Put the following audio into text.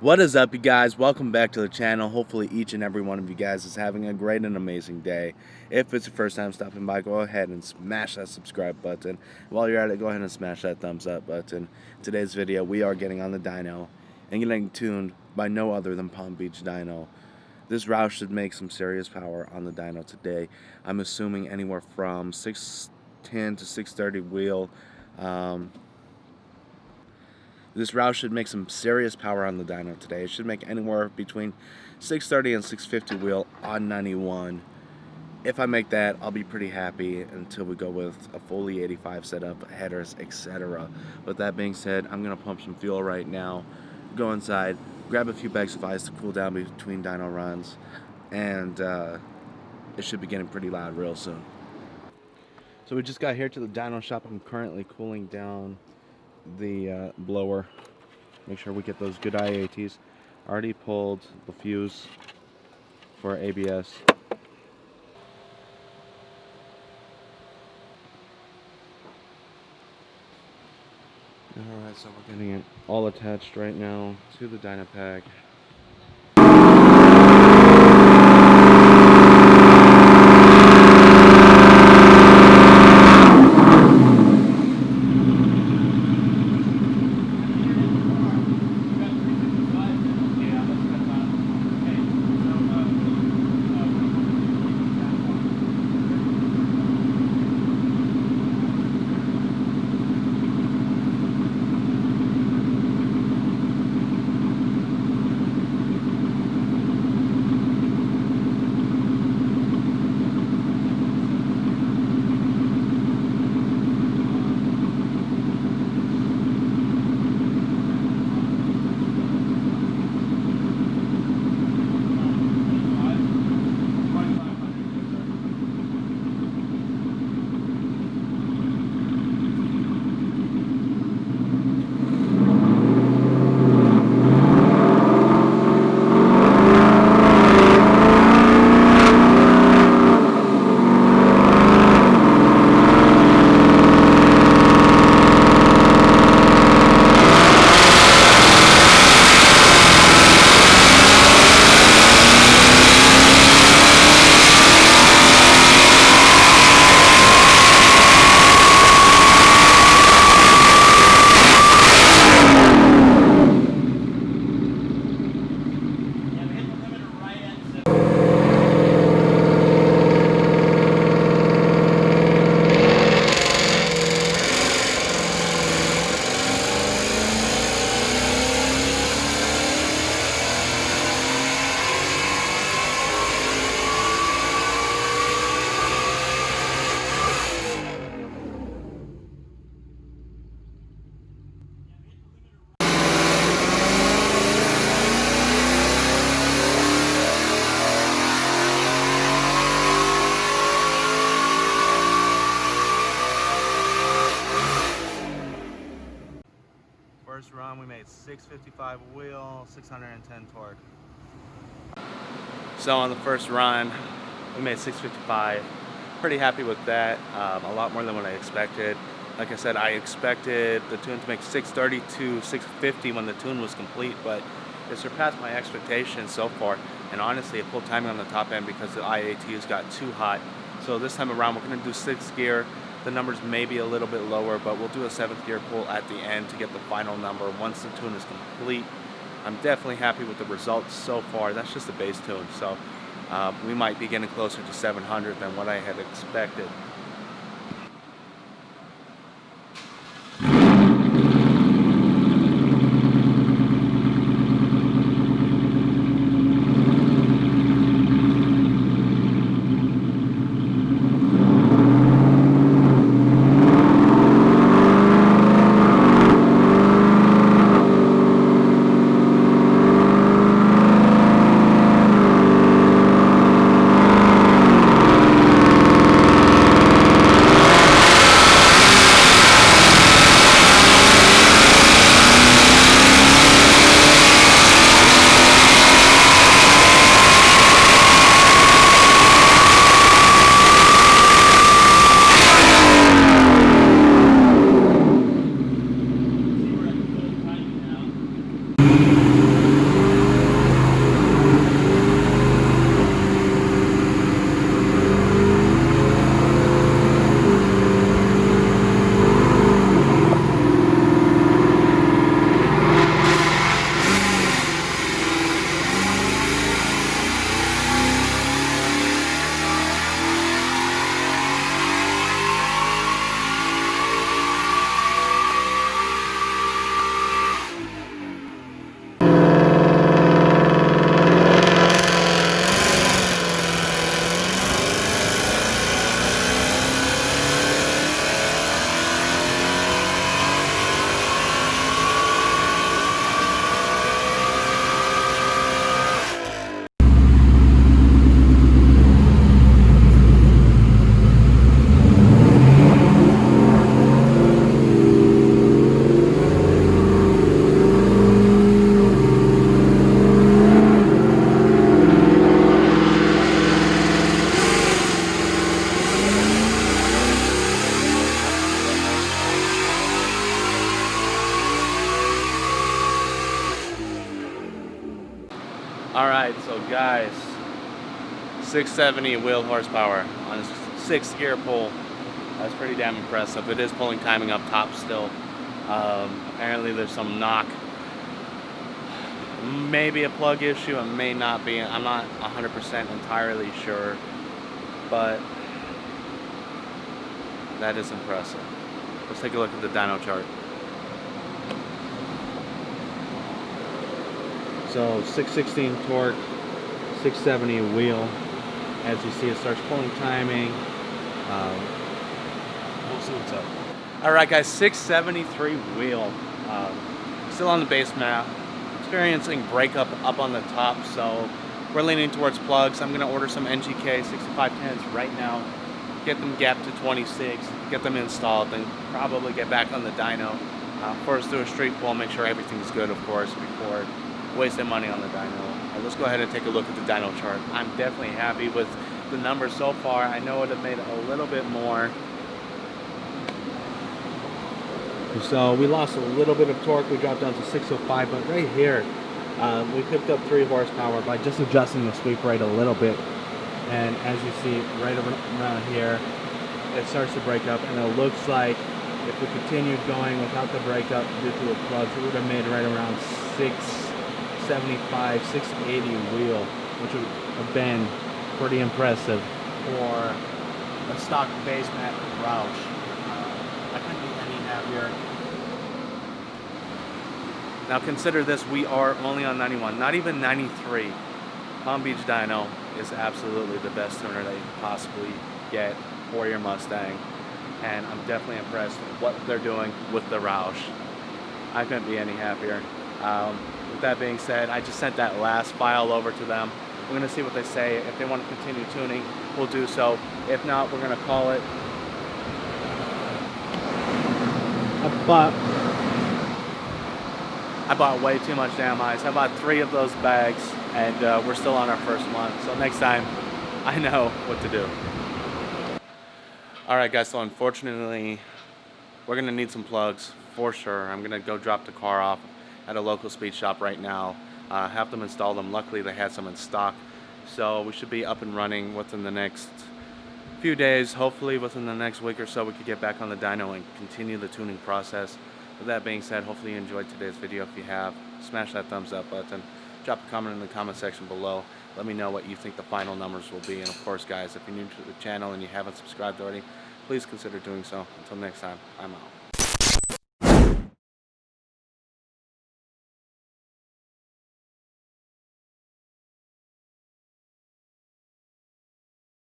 What is up, you guys? Welcome back to the channel. Hopefully each and every one of you guys is having a great and amazing day. If it's your first time stopping by, go ahead and smash that subscribe button. While you're at it, go ahead and smash that thumbs up button. In today's video, we are getting on the dyno and getting tuned by no other than Palm Beach Dyno. This Roush should make some serious power on the dyno today. I'm assuming anywhere from 610 to 630 wheel. This Roush should make some serious power on the dyno today. It should make anywhere between 630 and 650 wheel on 91. If I make that, I'll be pretty happy until we go with a fully 85 setup, headers, etc. With that being said, I'm going to pump some fuel right now, go inside, grab a few bags of ice to cool down between dyno runs, and it should be getting pretty loud real soon. So we just got here to the dyno shop. I'm currently cooling down the blower. Make sure we get those good IATs. Already pulled the fuse for ABS. Alright, so we're getting it all attached right now to the dyno pack. First run, we made 655 wheel, 610 torque. So on the first run, we made 655. Pretty happy with that. A lot more than what I expected. Like I said, I expected the tune to make 630 to 650 when the tune was complete, but it surpassed my expectations so far. And honestly, it pulled timing on the top end because the IATs got too hot. So this time around, we're going to do 6th gear. The numbers may be a little bit lower, but we'll do a 7th gear pull at the end to get the final number once the tune is complete. I'm definitely happy with the results so far. That's just the base tune, so we might be getting closer to 700 than what I had expected. Guys, 670 wheel horsepower on a 6th gear pull. That's pretty damn impressive. It is pulling timing up top still. Apparently there's some knock. Maybe a plug issue, it may not be. I'm not 100% entirely sure, but that is impressive. Let's take a look at the dyno chart. So 616 torque, 670 wheel. As you see, it starts pulling timing. We'll see what's up. All right, guys, 673 wheel. Still on the base map. Experiencing breakup up on the top, so we're leaning towards plugs. I'm gonna order some NGK 6510s right now, get them gapped to 26, get them installed, then probably get back on the dyno. First do a street pull, make sure everything's good, of course, before wasting money on the dyno. Let's go ahead and take a look at the dyno chart. I'm definitely happy with the numbers so far. I know it would have made a little bit more. So we lost a little bit of torque. We dropped down to 605, but right here we picked up 3 horsepower by just adjusting the sweep rate a little bit. And as you see right around here, it starts to break up, and it looks like if we continued going without the breakup due to the plugs, it would have made right around 675, 680 wheel, which would have been pretty impressive for a stock base mat Roush. I couldn't be any happier. Now consider this, we are only on 91, not even 93. Palm Beach Dyno is absolutely the best tuner that you could possibly get for your Mustang. And I'm definitely impressed with what they're doing with the Roush. I couldn't be any happier. With that being said, I just sent that last file over to them. We're going to see what they say. If they want to continue tuning, we'll do so. If not, we're going to call it. I bought way too much damn ice. I bought 3 of those bags, and we're still on our first month. So next time, I know what to do. All right, guys, so unfortunately, we're going to need some plugs for sure. I'm going to go drop the car off at a local speed shop right now. Have them install them. Luckily, they had some in stock. So we should be up and running within the next few days. Hopefully within the next week or so, we could get back on the dyno and continue the tuning process. With that being said, hopefully you enjoyed today's video. If you have, smash that thumbs up button. Drop a comment in the comment section below. Let me know what you think the final numbers will be. And of course, guys, if you're new to the channel and you haven't subscribed already, please consider doing so. Until next time, I'm out.